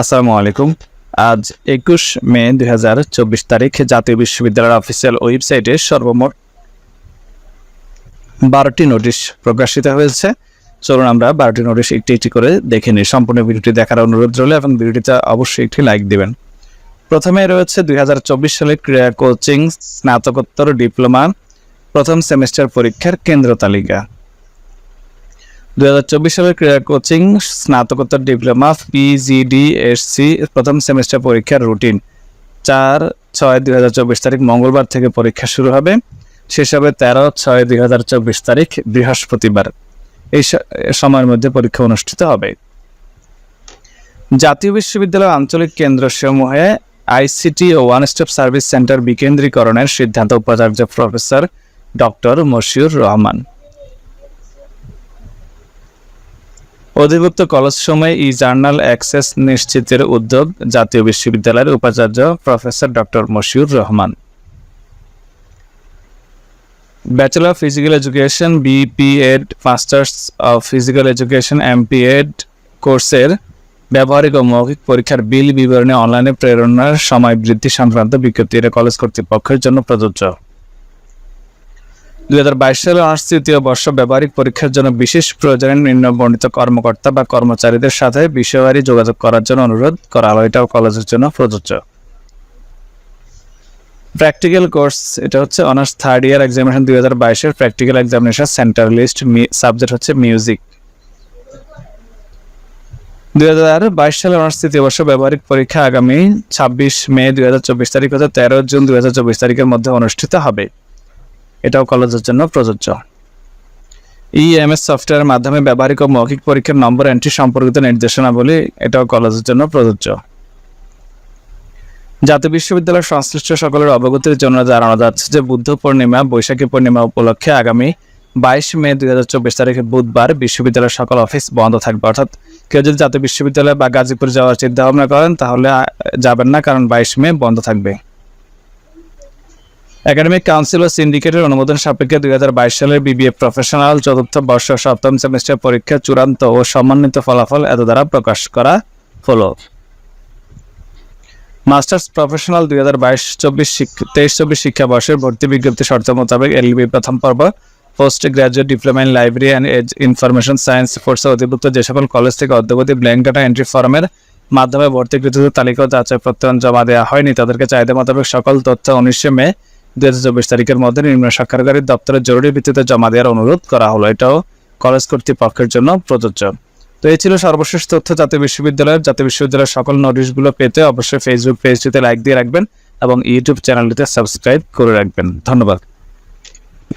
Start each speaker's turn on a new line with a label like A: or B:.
A: আসসালামু আলাইকুম। আজ 21 মে 2024 তারিখ জাতীয় বিশ্ববিদ্যালয়ের অফিসিয়াল ওয়েবসাইটে সর্বমোট 12টি নোটিশ প্রকাশিত হয়েছে। চলুন আমরা 12টি নোটিশ একটি একটি করে দেখে নিই। সম্পূর্ণ ভিডিওটি দেখার অনুরোধ রইল এবং ভিডিওটিতে অবশ্যই একটি লাইক দিবেন। প্রথমে রয়েছে 2024 সালে ক্রীড়া কোচিং স্নাতকোত্তর ডিপ্লোমা প্রথম সেমিস্টার পরীক্ষার কেন্দ্র তালিকা। 2024 সালের ক্রীড়া কোচিং স্নাতকোত্তর ডিপ্লোমা PGDSC প্রথম সেমিস্টার পরীক্ষার রুটিন 4/6/2024 তারিখ মঙ্গলবার থেকে পরীক্ষা শুরু হবে, শেষ হবে 13/6/2024 তারিখ বৃহস্পতিবার। এই সময়ের মধ্যে পরীক্ষা অনুষ্ঠিত হবে। জাতীয় বিশ্ববিদ্যালয় আঞ্চলিক কেন্দ্রসমূহে ICT ও ওয়ান স্টপ সার্ভিস সেন্টার বিকেন্দ্রীকরণের সিদ্ধান্ত উপাচার্য প্রফেসর ডক্টর মশিউর রহমান। অধিভুক্ত কলেজসমূহে ই-জার্নাল অ্যাক্সেস নিশ্চিতের উদ্যোগ জাতীয় বিশ্ববিদ্যালয়ের উপাচার্য professor doctor Mashiur Rahman. Bachelor of physical education BPEd, masters of physical education MPEd কোর্সের ব্যবহারিক ও মৌখিক পরীক্ষার বিল বিবরণী অনলাইনে প্রেরণার সময় বৃদ্ধি সংক্রান্ত বিজ্ঞপ্তি এটা কলেজ কর্তৃপক্ষের জন্য প্রযোজ্য। 2022 সালে অনার্স তৃতীয় বর্ষ ব্যবহারিক পরীক্ষার জন্য বিশেষ প্রয়োজনে নিম্নবর্ণিত কর্মকর্তা বা কর্মচারীদের সাথে বিষয়ওয়ারি যোগাযোগ করার জন্য অনুরোধ করা হলো। এটাও কলেজের জন্য প্রযোজ্য। প্র্যাকটিক্যাল কোর্স এটা হচ্ছে honours third year examination 2022 practical examination centre list, subject হচ্ছে মিউজিক। 2022 সালে অনার্স তৃতীয় বর্ষ ব্যবহারিক পরীক্ষা আগামী 26 মে 2024 তারিখ হতে 13 জুন 2024 তারিখের মধ্যে অনুষ্ঠিত হবে। এটাও কলেজের জন্য প্রযোজ্য। EMS সফটওয়্যারের মাধ্যমে ব্যবহারিক ও মৌখিক পরীক্ষার নম্বর এন্ট্রি সম্পর্কিত নির্দেশনাবলী এটাও কলেজের জন্য প্রযোজ্য। জাতীয় বিশ্ববিদ্যালয়ের সংশ্লিষ্ট সকলের অবগতির জন্য জানানো যাচ্ছে যে বুদ্ধ পূর্ণিমা, বৈশাখী পূর্ণিমা উপলক্ষে আগামী 22 মে 2024 তারিখে বুধবার বিশ্ববিদ্যালয়ের সকল অফিস বন্ধ থাকবে। অর্থাৎ কেউ যদি জাতীয় বিশ্ববিদ্যালয় বা গাজীপুর যাওয়ার চিন্তা ভাবনা করেন তাহলে যাবেন না, কারণ 22 মে বন্ধ থাকবে। একাডেমিক কাউন্সিল ও সিন্ডিকেটের অনুমোদন সাপেক্ষে 2022 সালের BBA প্রফেশনাল চতুর্থ বর্ষ সপ্তম সেমিস্টার পরীক্ষা চূড়ান্ত ও সমন্বিত ফলাফল এত দ্বারা প্রকাশ করা হলো। মাস্টার্স প্রফেশনাল 2022-23-24 শিক্ষাবর্ষের ভর্তি বিজ্ঞপ্তি শর্ত মোতাবেক LLB প্রথম পর্ব post graduate diploma in library and information science কোর্সে অধিভুক্ত যে সকল কলেজ থেকে অদ্যাবধি ব্ল্যাঙ্ক ডাটা এন্ট্রি ফর্মের মাধ্যমে ভর্তিকৃতদের তালিকা যাচাই প্রত্যয়ন জমা দেওয়া হয়নি তাদেরকে চাহিদা মোতাবেক সকল তথ্য 19 মে 2024 তারিখের মধ্যে নিম্ন সরকারি দপ্তরের জরুরি ভিত্তিতে জমা দেওয়ার অনুরোধ করা হলো। এটাও কলেজ কর্তৃপক্ষের জন্য প্রযোজ্য। তো এই ছিল সর্বশেষ তথ্য জাতীয় বিশ্ববিদ্যালয়ের সকল নোটিশগুলো পেতে অবশ্যই ফেসবুক পেজটিতে লাইক দিয়ে রাখবেন এবং ইউটিউব চ্যানেলটিতে সাবস্ক্রাইব করে রাখবেন। ধন্যবাদ।